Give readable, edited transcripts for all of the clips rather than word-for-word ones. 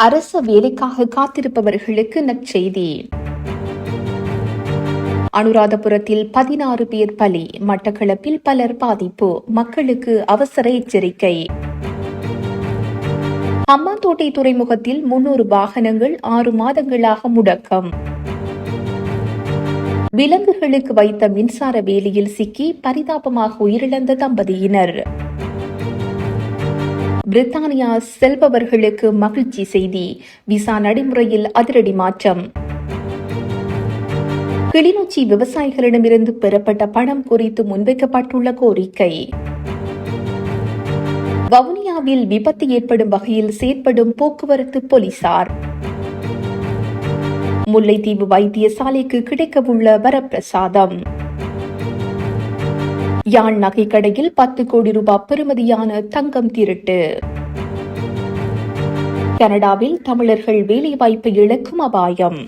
அரச வேலைக்காக காத்திருப்பவர்களுக்கு நற்செய்தி. அனுராதபுரத்தில் 16 பேர் பலி, மட்டக்களப்பில் பலர் பாதிப்பு, மக்களுக்கு அவசர எச்சரிக்கை. ஹம்பாந்தோட்டை துறைமுகத்தில் 300 வாகனங்கள் 6 மாதங்களாக முடக்கம். விலங்குகளுக்கு வைத்த மின்சார வேலியில் சிக்கி பரிதாபமாக உயிரிழந்த தம்பதியினர். பிரித்தானியா செல்பவர்களுக்கு மகிழ்ச்சி செய்தி, விசா நடைமுறையில் அதிரடி மாற்றம். கிளிநொச்சி விவசாயிகளிடமிருந்து பெறப்பட்ட பணம் குறித்து முன்வைக்கப்பட்டுள்ள கோரிக்கை. வவுனியாவில் விபத்து ஏற்படும் வகையில் செயற்படும் போக்குவரத்து போலீசார். முல்லைத்தீவு வைத்தியசாலைக்கு கிடைக்கவுள்ள வரப்பிரசாதம். யாழ் நகைக்கடையில் 10 கோடி ரூபாய் பெறுமதியான தங்கம் திருட்டு. கனடாவில் தமிழர்கள் வேலைவாய்ப்பை இழக்கும் அபாயம்.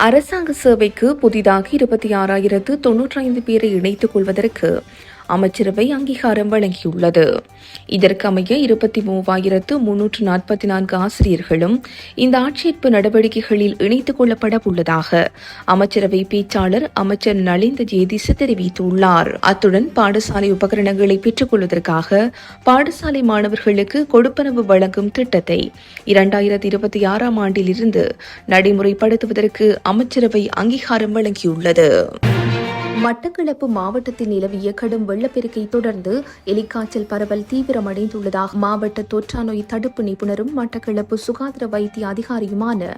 அரசாங்க சேவைக்கு புதிதாக 26,095 பேரை இணைத்துக் கொள்வதற்கு அமைச்சரவை அங்கீகாரம் வழங்கியுள்ளது. இதற்கமைய 23,344 ஆசிரியர்களும் இந்த ஆட்சேர்ப்பு நடவடிக்கைகளில் இணைத்துக் கொள்ளப்பட உள்ளதாக அமைச்சரவை பேச்சாளர் அமைச்சர் நலிந்த ஜேதிஸ் தெரிவித்துள்ளார். அத்துடன் பாடசாலை உபகரணங்களை பெற்றுக் கொள்வதற்காக பாடசாலை மாணவர்களுக்கு கொடுப்பனவு வழங்கும் திட்டத்தை 2026ஆம் ஆண்டிலிருந்து நடைமுறைப்படுத்துவதற்கு அமைச்சரவை அங்கீகாரம் வழங்கியுள்ளது. மட்டக்களப்பு மாவட்டத்தில் நிலவிய கடும் வெள்ளப்பெருக்கை தொடர்ந்து எலிக்காய்ச்சல் பரவல் தீவிரமடைந்துள்ளதாக மாவட்ட தொற்றா நோய் தடுப்பு நிபுணரும் மட்டக்களப்பு சுகாதார வைத்திய அதிகாரியுமான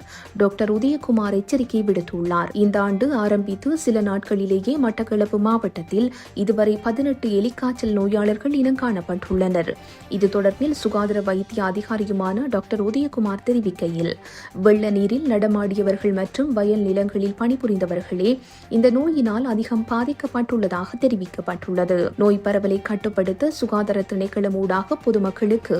டாக்டர் உதயகுமார் எச்சரிக்கை விடுத்துள்ளார். இந்த ஆண்டு ஆரம்பித்து சில நாட்களிலேயே மட்டக்களப்பு மாவட்டத்தில் இதுவரை 18 எலிக்காய்ச்சல் நோயாளர்கள் இனம் காணப்பட்டுள்ளனர். இது தொடர்பில் சுகாதார வைத்திய அதிகாரியுமான டாக்டர் உதயகுமார் தெரிவிக்கையில், வெள்ள நீரில் நடமாடியவர்கள் மற்றும் வயல் நிலங்களில் பணிபுரிந்தவர்களே இந்த நோயினால் அதிகம் பாதிக்கப்பட்டுள்ளதாக தெரிவிக்கப்பட்டுள்ளது. நோய் பரவலை கட்டுப்படுத்த சுகாதார திணைக்களம் ஊடாக பொதுமக்களுக்கு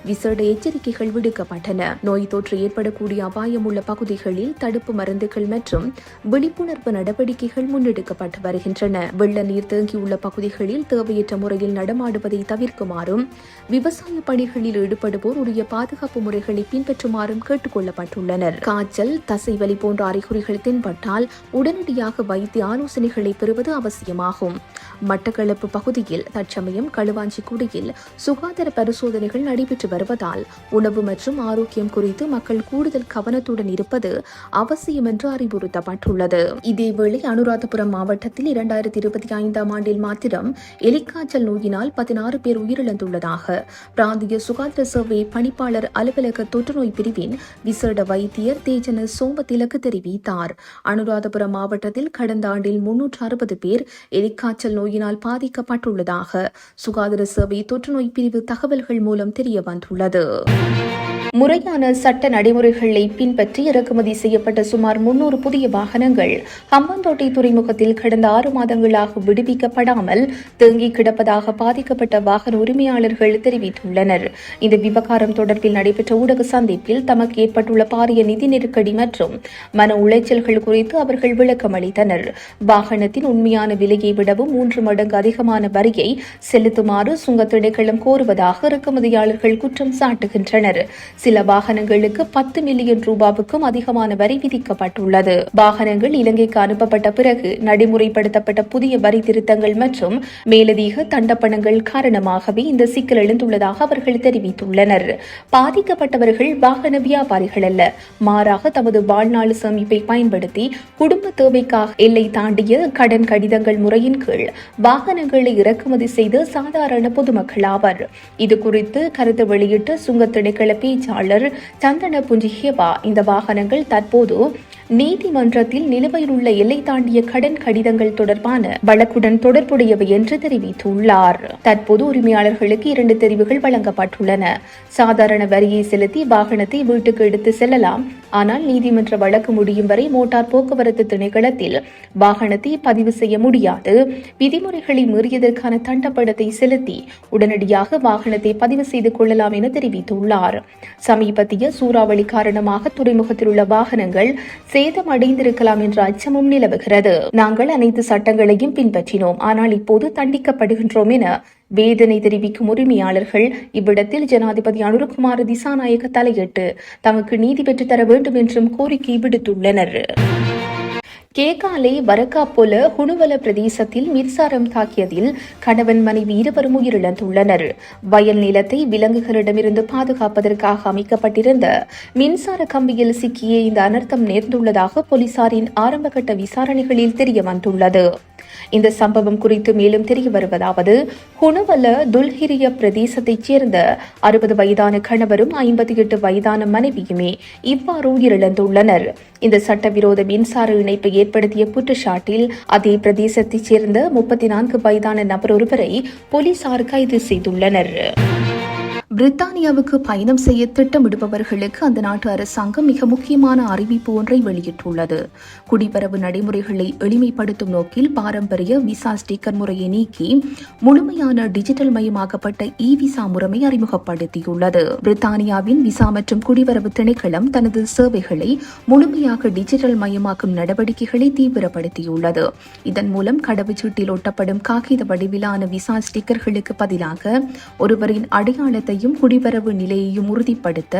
விசேட எச்சரிக்கைகள் விடுக்கப்பட்டன. நோய் தொற்று ஏற்படக்கூடிய அபாயம் உள்ள பகுதிகளில் தடுப்பு மருந்துகள் மற்றும் விழிப்புணர்வு நடவடிக்கைகள் முன்னெடுக்கப்பட்டு வருகின்றன. வெள்ள நீர் தேங்கியுள்ள பகுதிகளில் தேவையற்ற முறையில் நடமாடுவதை தவிர்க்குமாறும் விவசாய பணிகளில் ஈடுபடுவோர் உரிய பாதுகாப்பு முறைகளை பின்பற்றுமாறும் கேட்டுக் கொள்ளப்பட்டுள்ளனர். காய்ச்சல், தசைவலி போன்ற அறிகுறிகள் தென்பட்டால் உடனடியாக வைத்திய ஆலோசனைகளை பெறுவது அவசியமாகும். மட்டக்களப்பு பகுதியில் தற்சமயம் களுவாஞ்சிக்குடியில் சுகாதார பரிசோதனைகள் நடைபெற்று வருவதால் உணவு மற்றும் ஆரோக்கியம் குறித்து மக்கள் கூடுதல் கவனத்துடன் இருப்பது அவசியம் என்று அறிவுறுத்தப்பட்டுள்ளது. இதேவேளை அனுராதபுரம் மாவட்டத்தில் 2025ஆம் ஆண்டில் மாத்திரம் எலிக்காய்ச்சல் நோயினால் 16 பேர் உயிரிழந்துள்ளதாக பிராந்திய சுகாதார சேவை பணிப்பாளர் அலுவலக தொற்றுநோய் பிரிவின் விசேட வைத்தியர் தேஜன சோமதிலக்கு தெரிவித்தார். அனுராதபுரம் மாவட்டத்தில் கடந்த ஆண்டில் 360 பேர் எலிக்காய்ச்சல் நோயினால் பாதிக்கப்பட்டுள்ளதாக சுகாதார சேவை தொற்றுநோய் பிரிவு தகவல்கள் மூலம் தெரியவந்துள்ளது. முறையான சட்ட நடைமுறைகளை பின்பற்றி இறக்குமதி செய்யப்பட்ட சுமார் 300 புதிய வாகனங்கள் ஹம்பாந்தோட்டை துறைமுகத்தில் கடந்த 6 மாதங்களாக விடுவிக்கப்படாமல் தேங்கி கிடப்பதாக பாதிக்கப்பட்ட வாகன உரிமையாளர்கள் தெரிவித்துள்ளனர். இந்த விவகாரம் தொடர்பில் நடைபெற்ற ஊடக சந்திப்பில் தமக்கு ஏற்பட்டுள்ள பாரிய நிதி நெருக்கடி மற்றும் மன உளைச்சல்கள் குறித்து அவர்கள் விளக்கம் அளித்தனர். வாகனத்தின் உண்மையான விலையை விடவும் 3 மடங்கு அதிகமான வரியை செலுத்துமாறு சுங்க திணைக்களம் கோருவதாக இறக்குமதியாளர்கள் குற்றம் சாட்டுகின்றனர். சில வாகனங்களுக்கு 10 மில்லியன் ரூபாவுக்கும் அதிகமான வரி விதிக்கப்பட்டுள்ளது. வாகனங்கள் இலங்கைக்கு அனுப்பப்பட்ட பிறகு நடைமுறைப்படுத்தப்பட்ட புதிய வரி திருத்தங்கள் மற்றும் மேலதிக தண்டப்பணங்கள் காரணமாகவே இந்த சிக்கல் எழுந்துள்ளதாக அவர்கள் தெரிவித்துள்ளனர். பாதிக்கப்பட்டவர்கள் வாகன வியாபாரிகள் அல்ல, மாறாக தமது வாழ்நாள் சேமிப்பை பயன்படுத்தி குடும்ப தேவைக்காக எல்லை தாண்டிய கடன் கடிதங்கள் முறையின் கீழ் வாகனங்களை இறக்குமதி செய்த சாதாரண பொதுமக்கள் ஆவர். இதுகுறித்து கருத்து வெளியிட்ட சுங்க திணைக்கள பேச்சாளர் சந்தன புஞ்சிஹேவா, இந்த வாகனங்கள் தற்போது நீதிமன்றத்தில் நிலுவையில் உள்ள எல்லை தாண்டிய கடன் கடிதங்கள் தொடர்பான வழக்குடன் தொடர்புடையவை என்று தெரிவித்துள்ளார். தற்போது உரிமையாளர்களுக்கு 2 தெரிவுகள் வழங்கப்பட்டுள்ளன. சாதாரண வரியை செலுத்தி வாகனத்தை வீட்டுக்கு எடுத்து செல்லலாம். ஆனால் நீதிமன்ற வழக்கு முடியும் வரை மோட்டார் போக்குவரத்து திணைக்களத்தில் வாகனத்தை பதிவு செய்ய முடியாது. விதிமுறைகளை மீறியதற்கான தண்டப்பணத்தை செலுத்தி உடனடியாக வாகனத்தை பதிவு செய்து கொள்ளலாம் என தெரிவித்துள்ளார். சமீபத்திய சூறாவளி காரணமாக துறைமுகத்தில் உள்ள வாகனங்கள் சேதம் அடைந்திருக்கலாம் என்ற அச்சமும் நிலவுகிறது. நாங்கள் அனைத்து சட்டங்களையும் பின்பற்றினோம், ஆனால் இப்போது தண்டிக்கப்படுகின்றோம் என வேதனை தெரிவிக்கும் உரிமையாளர்கள் இவ்விடத்தில் ஜனாதிபதி அனுரகுமார திசாநாயக்க தலையிட்டு தமக்கு நீதி பெற்றுத் தர வேண்டும் என்றும் கோரிக்கை விடுத்துள்ளனர். கேகாலை வரக்காப்பொல ஹுணுவல பிரதேசத்தில் மின்சாரம் தாக்கியதில் கணவன் மனைவி இருவரும் உயிரிழந்துள்ளனர். வயல் நிலத்தை விலங்குகளிடமிருந்து பாதுகாப்பதற்காக அமைக்கப்பட்டிருந்த மின்சார கம்பியில் சிக்கிய இந்த அனர்த்தம் நேர்ந்துள்ளதாக போலீசாரின் ஆரம்பகட்ட விசாரணைகளில் தெரியவந்துள்ளது. இந்த சம்பவம் குறித்து மேலும் தெரிய வருவதாவது, ஹுணுவல துல்ஹிரிய பிரதேசத்தைச் சேர்ந்த 60 வயதான கணவரும் 58 வயதான மனைவியுமே இவ்வாறு உயிரிழந்துள்ளனர். இந்த சட்டவிரோத மின்சார இணைப்பை ஏற்படுத்திய குற்றச்சாட்டில் அதே பிரதேசத்தைச் சேர்ந்த 34 வயதான நபர் ஒருவரை போலீசார் கைது செய்துள்ளனர். பிரித்தானியாவுக்கு பயணம் செய்ய திட்டமிடுபவர்களுக்கு அந்த நாட்டு அரசாங்கம் மிக முக்கியமான அறிவிப்பு ஒன்றை வெளியிட்டுள்ளது. குடிவரவு நடைமுறைகளை எளிமைப்படுத்தும் நோக்கில் பாரம்பரிய விசா ஸ்டிக்கர் முறையை நீக்கி முழுமையான டிஜிட்டல் மயமாக்கப்பட்ட இ விசா முறைமை அறிமுகப்படுத்தியுள்ளது. பிரித்தானியாவின் விசா மற்றும் குடிவரவு திணைக்களம் தனது சேவைகளை முழுமையாக டிஜிட்டல் மயமாக்கும் நடவடிக்கைகளை தீவிரப்படுத்தியுள்ளது. இதன் மூலம் கடவுச்சீட்டில் ஒட்டப்படும் காகித வடிவிலான விசா ஸ்டிக்கர்களுக்கு பதிலாக ஒருவரின் அடையாளத்தை குடிவரவு நிலையையும் உறுதிப்படுத்த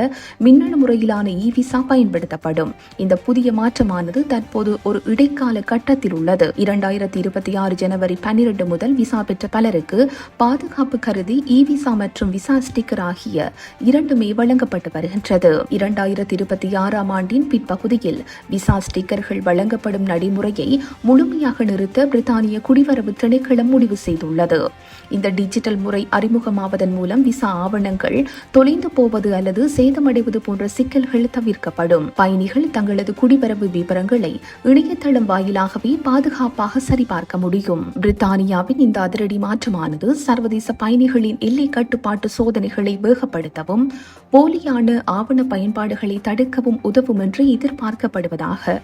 மின்னணு முறையிலான இ விசா பயன்படுத்தப்படும். இந்த புதிய மாற்றமானது தற்போது ஒரு இடைக்கால கட்டத்தில் உள்ளது. 2026 ஜனவரி 12 முதல் விசா பெற்ற பலருக்கு பாதுகாப்பு கருதி இ விசா மற்றும் விசா ஸ்டிக்கர் ஆகிய இரண்டுமே வழங்கப்பட்டு வருகின்றது. 2026 ஆண்டின் பிற்பகுதியில் விசா ஸ்டிக்கர்கள் வழங்கப்படும் நடைமுறையை முழுமையாக நிறுத்த பிரித்தானிய குடிவரவு திணைக்களம் முடிவு செய்துள்ளது. இந்த டிஜிட்டல் முறை அறிமுகமாவதன் மூலம் விசா ஆவணங்கள் தொலைந்து போவது அல்லது சேதமடைவது போன்ற சிக்கல்கள் தவிர்க்கப்படும். பயணிகள் தங்களது குடிவரவு விவரங்களை இணையதளம் வாயிலாகவே பாதுகாப்பாக சரிபார்க்க முடியும். பிரித்தானியாவின் இந்த அதிரடி மாற்றமானது சர்வதேச பயணிகளின் எல்லை கட்டுப்பாட்டு சோதனைகளை வேகப்படுத்தவும் போலியான ஆவண பயன்பாடுகளை தடுக்கவும் உதவும் என்று எதிர்பார்க்கப்படுவதாக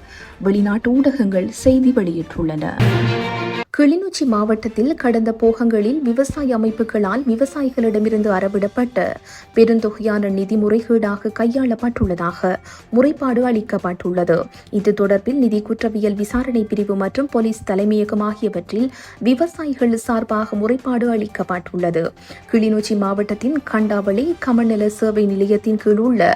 வெளிநாட்டு ஊடகங்கள் செய்தி வெளியிட்டுள்ளன. கிளிநொச்சி மாவட்டத்தில் கடந்த போகங்களில் விவசாய அமைப்புகளால் விவசாயிகளிடமிருந்து அறவிடப்பட்ட பெருந்தொகையான நிதி முறைகேடாக கையாளப்பட்டுள்ளதாக முறைப்பாடு அளிக்கப்பட்டுள்ளது. இது தொடர்பில் நிதி குற்றவியல் விசாரணை பிரிவு மற்றும் போலீஸ் தலைமையகம் ஆகியவற்றில் விவசாயிகள் சார்பாக முறைப்பாடு அளிக்கப்பட்டுள்ளது. கிளிநொச்சி மாவட்டத்தின் கண்டாவளி கமநல சேவை நிலையத்தின் கீழ் உள்ள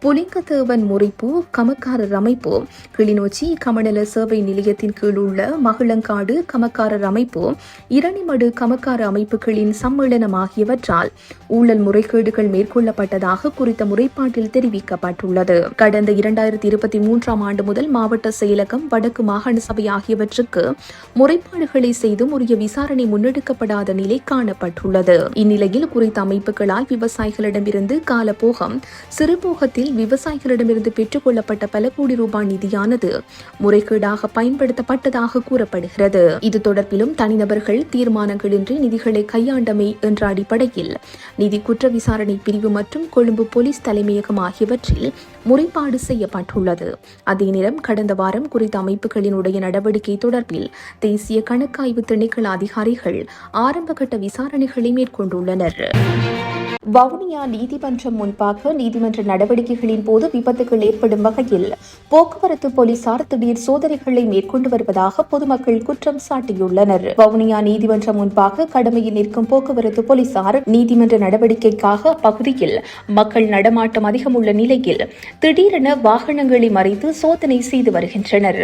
புலிங்கத்தேவன் முறைப்பு கமக்காரர் அமைப்பு, கிளிநொச்சி கமநல சேவை நிலையத்தின் கீழ் உள்ள மகிழங்காடு கமக்காரர் அமைப்பு, இரணிமடு கமக்கார அமைப்புகளின் சம்மேளனம் ஆகியவற்றால் ஊழல் முறைகேடுகள் மேற்கொள்ளப்பட்டதாக குறித்த முறைப்பாட்டில் தெரிவிக்கப்பட்டுள்ளது. கடந்த 2023 ஆண்டு முதல் மாவட்ட செயலகம், வடக்கு மாகாண சபை ஆகியவற்றுக்கு முறைப்பாடுகளை செய்தும் உரிய விசாரணை முன்னெடுக்கப்படாத நிலை காணப்பட்டுள்ளது. இந்நிலையில் குறித்த அமைப்புகளால் விவசாயிகளிடமிருந்து காலபோகம் சிறுபோகத்தில் விவசாயிகளிடமிருந்து பெற்றுக் கொள்ளப்பட்ட பல கோடி ரூபாய் நிதியானது முறைகேடாக பயன்படுத்தப்பட்டதாக கூறப்படுகிறது. இது தொடர்பிலும் தனிநபர்கள் தீர்மானங்களின்றி நிதிகளை கையாண்டமை என்ற அடிப்படையில் நிதி குற்ற விசாரணை பிரிவு மற்றும் கொழும்பு போலீஸ் தலைமையகம் ஆகியவற்றில் முறைப்பாடு செய்யப்பட்டுள்ளது. அதே நேரம் கடந்த வாரம் குறித்த அமைப்புகளினுடைய நடவடிக்கை தொடர்பில் தேசிய கணக்காய்வு திணைக்கள அதிகாரிகள் ஆரம்பகட்ட விசாரணைகளை மேற்கொண்டுள்ளனர். வவுனியா நீதிமன்றம் முன்பாக நீதிமன்ற நடவடிக்கைகளின் போது விபத்துகள் ஏற்படும் வகையில் போக்குவரத்து போலீசார் திடீர் சோதனைகளை மேற்கொண்டு வருவதாக பொதுமக்கள் குற்றம் சாட்டியுள்ளனர். வவுனியா நீதிமன்றம் முன்பாக கடமையில் நிற்கும் போக்குவரத்து போலீசார் நீதிமன்ற நடவடிக்கைக்காக பகுதியில் மக்கள் நடமாட்டம் அதிகம் உள்ள நிலையில் திடீரென வாகனங்களை மறைத்து சோதனை செய்து வருகின்றனர்.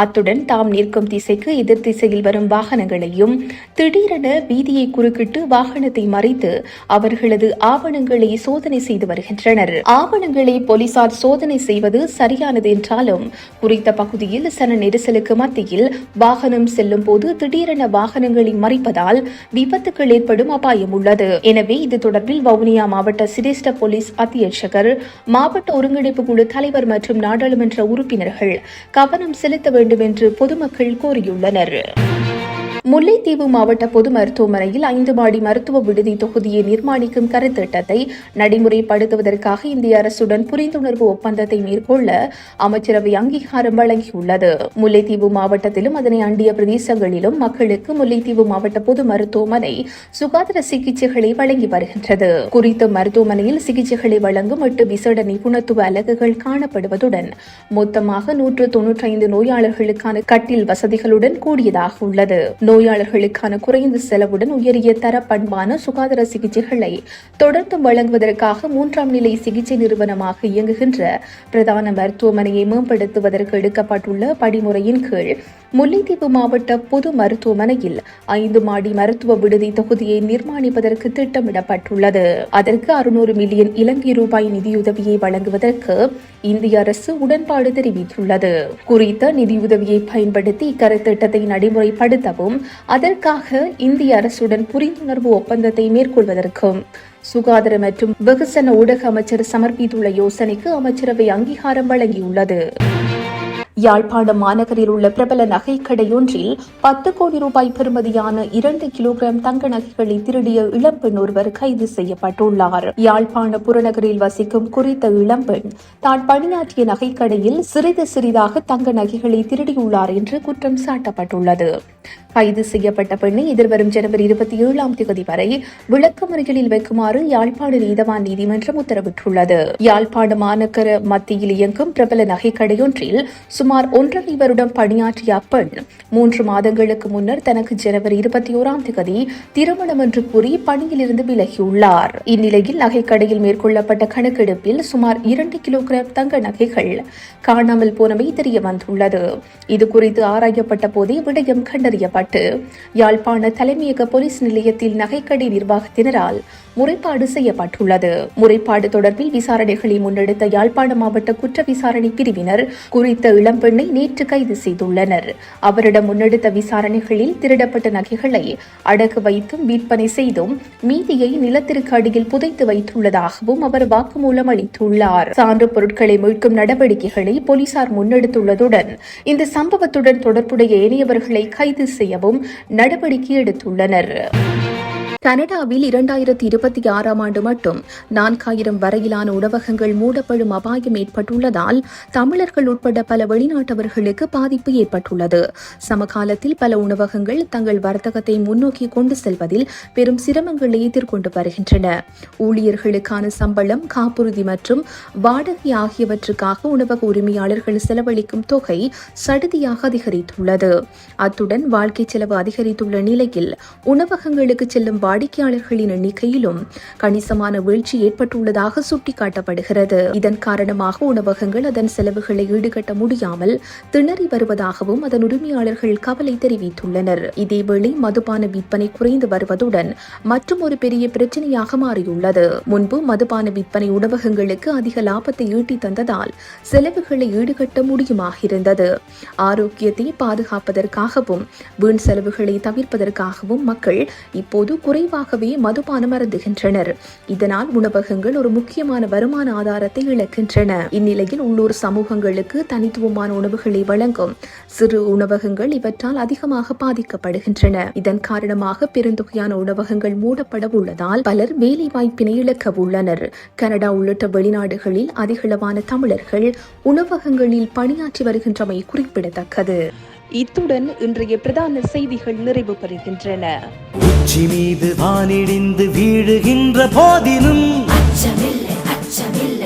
அத்துடன் தாம் நிற்கும் திசைக்கு எதிர் திசையில் வரும் வாகனங்களையும் திடீரென வீதியை குறுக்கிட்டு வாகனத்தை மறைத்து அவர்களது ஆவணங்களை சோதனை செய்து வருகின்றனர். ஆவணங்களை போலீசார் சோதனை செய்வது சரியானது என்றாலும் குறித்த பகுதியில் சன நெரிசலுக்கு மத்தியில் வாகனம் செல்லும் போது திடீரென வாகனங்களை மறைப்பதால் விபத்துகள் ஏற்படும் அபாயம் உள்ளது. எனவே இது தொடர்பில் வவுனியா மாவட்ட சிரேஷ்ட போலீஸ் அத்தியட்சகர், மாவட்ட ஒருங்கிணைப்பு குழு தலைவர் மற்றும் நாடாளுமன்ற உறுப்பினர்கள் கவனம் செலுத்த வேண்டும் என்று பொதுமக்கள் கோரியுள்ளனர். முல்லைத்தீவு மாவட்ட பொது மருத்துவமனையில் 5 மாடி மருத்துவ விடுதி தொகுதியை நிர்மாணிக்கும் கருத்திட்டத்தை நடைமுறைப்படுத்துவதற்காக இந்திய அரசுடன் புரிந்துணர்வு ஒப்பந்தத்தை மேற்கொள்ள அமைச்சரவை அங்கீகாரம் வழங்கியுள்ளது. முல்லைத்தீவு மாவட்டத்திலும் அதனை அண்டிய பிரதேசங்களிலும் மக்களுக்கு முல்லைத்தீவு மாவட்ட பொது மருத்துவமனை சுகாதார சிகிச்சைகளை வழங்கி வருகின்றது. குறித்த மருத்துவமனையில் சிகிச்சைகளை வழங்கும் 8 விசேட நிபுணத்துவ அலகுகள் காணப்படுவதுடன் மொத்தமாக 195 நோயாளர்களுக்கான கட்டில் வசதிகளுடன் கூடியதாக உள்ளது. நோயாளர்களுக்கான குறைந்த செலவுடன் உயரிய தர பண்பான சுகாதார சிகிச்சைகளை தொடர்ந்து வழங்குவதற்காக 3ஆம் நிலை சிகிச்சை நிறுவனமாக இயங்குகின்ற பிரதான மருத்துவமனையை மேம்படுத்துவதற்கு எடுக்கப்பட்டுள்ள படிமுறையின் கீழ் முல்லைத்தீவு மாவட்ட பொது மருத்துவமனையில் 5 மாடி மருத்துவ விடுதி தொகுதியை நிர்மாணிப்பதற்கு திட்டமிடப்பட்டுள்ளது. அதற்கு 600 மில்லியன் இலங்கை ரூபாய் நிதியுதவியை வழங்குவதற்கு இந்திய அரசு உடன்பாடு தெரிவித்துள்ளது. குறித்த நிதியுதவியை பயன்படுத்தி இக்கருத்திட்டத்தை நடைமுறைப்படுத்தவும் அதற்காக இந்திய அரசுடன் புரிந்துணர்வு ஒப்பந்தத்தை மேற்கொள்வதற்கும் சுகாதார மற்றும் வெகுசன ஊடக அமைச்சர் சமர்ப்பித்துள்ள யோசனைக்கு அமைச்சரவை அங்கீகாரம் வழங்கியுள்ளது. யாழ்ப்பாணம் மாநகரில் உள்ள பிரபல நகைக்கடையொன்றில் 10 கோடி ரூபாய் பெறுமதியான 2 கிலோகிராம் தங்க நகைகளை திருடிய இளம்பெண் ஒருவர் கைது செய்யப்பட்டுள்ளார். யாழ்ப்பாண புறநகரில் வசிக்கும் குறித்த இளம்பெண் தான் பணியாற்றிய நகைக்கடையில் சிறிதாக தங்க நகைகளை திருடியுள்ளார் என்று குற்றம் சாட்டப்பட்டுள்ளது. கைது செய்யப்பட்ட பெண்ணை எதிர்வரும் ஜனவரி 27ஆம் தேதி வரை விளக்கமறியலில் வைக்குமாறு யாழ்ப்பாண நீதவான் நீதிமன்றம் உத்தரவிட்டுள்ளது. யாழ்ப்பாண மாநகர மத்தியில் இயங்கும் பிரபல நகைக்கடையொன்றில் சுமார் 1.5 வருடம் பணியாற்றிய அப்பெண் 3 மாதங்களுக்கு முன்னர் தனக்கு ஜனவரி 21ஆம் தேதி திருமணம் என்று கூறி பணியிலிருந்து விலகியுள்ளார். இந்நிலையில் நகைக்கடையில் மேற்கொள்ளப்பட்ட கணக்கெடுப்பில் சுமார் 2 கிலோகிராம் தங்க நகைகள் காணாமல் போனமை தெரிய வந்துள்ளது. இதுகுறித்து ஆராயப்பட்ட போதே விடயம் கண்டறியப்பட்டது. யாழ்ப்பாண தலைமையக போலீஸ் நிலையத்தில் நகைக்கடை நிர்வாகத்தினரால் முறைப்பாடு செய்யப்பட்டுள்ளது. முறைப்பாடு தொடர்பில் விசாரணைகளை முன்னெடுத்த யாழ்ப்பாண மாவட்ட குற்ற விசாரணை பிரிவினர் குறித்த இளம்பெண்ணை நேற்று கைது செய்துள்ளனர். அவரிடம் முன்னெடுத்த விசாரணைகளில் திருடப்பட்ட நகைகளை அடகு வைத்தும் விற்பனை செய்தும் மீதியை நிலத்திற்கு அடியில் புதைத்து வைத்துள்ளதாகவும் அவர் வாக்குமூலம் அளித்துள்ளார். சான்று பொருட்களை மீட்கும் நடவடிக்கைகளை போலீசார் முன்னெடுத்துள்ளதுடன் இந்த சம்பவத்துடன் தொடர்புடைய ஏனையவர்களை கைது செய்யவும் நடவடிக்கை எடுத்துள்ளனர். கனடாவில் 2026ஆம் ஆண்டு மட்டும் 4000 வரையிலான உணவகங்கள் மூடப்படும் அபாயம் ஏற்பட்டுள்ளதால் தமிழர்கள் உட்பட பல வெளிநாட்டவர்களுக்கு பாதிப்பு ஏற்பட்டுள்ளது. சமகாலத்தில் பல உணவகங்கள் தங்கள் வர்த்தகத்தை முன்னோக்கி கொண்டு செல்வதில் பெரும் சிரமங்களை எதிர்கொண்டு வருகின்றன. ஊழியர்களுக்கான சம்பளம், காப்புறுதி மற்றும் வாடகை ஆகியவற்றுக்காக உணவக உரிமையாளர்கள் செலவழிக்கும் தொகை சடுதியாக அதிகரித்துள்ளது. அத்துடன் வாழ்க்கை செலவு அதிகரித்துள்ள நிலையில் உணவகங்களுக்கு செல்லும் வாடிக்கையாளர்களின் எண்ணிக்கையிலும் கணிசமான வீழ்ச்சி ஏற்பட்டுள்ளதாக சுட்டிக்காட்டப்படுகிறது. இதன் காரணமாக உணவகங்கள் அதன் செலவுகளை ஈடுகட்ட முடியாமல் திணறி வருவதாகவும் அதன் உரிமையாளர்கள் கவலை தெரிவித்துள்ளனர். இதேவேளை மதுபான விற்பனை குறைந்து வருவதுடன் மற்றும் ஒரு பெரிய பிரச்சனையாக மாறியுள்ளது. முன்பு மதுபான விற்பனை உணவகங்களுக்கு அதிக லாபத்தை ஈட்டி தந்ததால் செலவுகளை ஈடுகட்ட முடியுமாக இருந்தது. ஆரோக்கியத்தை பாதுகாப்பதற்காகவும் வீண் செலவுகளை தவிர்ப்பதற்காகவும் மக்கள் இப்போது குறைவாகவே மதுபானம் அருந்துகின்றனர். இதனால் உணவகங்கள் ஒரு முக்கியமான வருமான ஆதாரத்தை இழக்கின்றன. இந்நிலையில் உள்ளூர் சமூகங்களுக்கு தனித்துவமான உணவுகளை வழங்கும் சிறு உணவகங்கள் இவற்றால் அதிகமாக பாதிக்கப்படுகின்றன. இதன் காரணமாக பெருந்தொகையான உணவகங்கள் மூடப்பட உள்ளதால் பலர் வேலை வாய்ப்பினை இழக்க உள்ளனர். கனடா உள்ளிட்ட வெளிநாடுகளில் அதிகளவான தமிழர்கள் உணவகங்களில் பணியாற்றி வருகின்றமை குறிப்பிடத்தக்கது. இத்துடன் இன்றைய பிரதான செய்திகள் நிறைவு பெறுகின்றன. உச்சி மீது வானிடிந்து வீழுகின்ற போதிலும் அச்சமில்லை, அச்சமில்லை.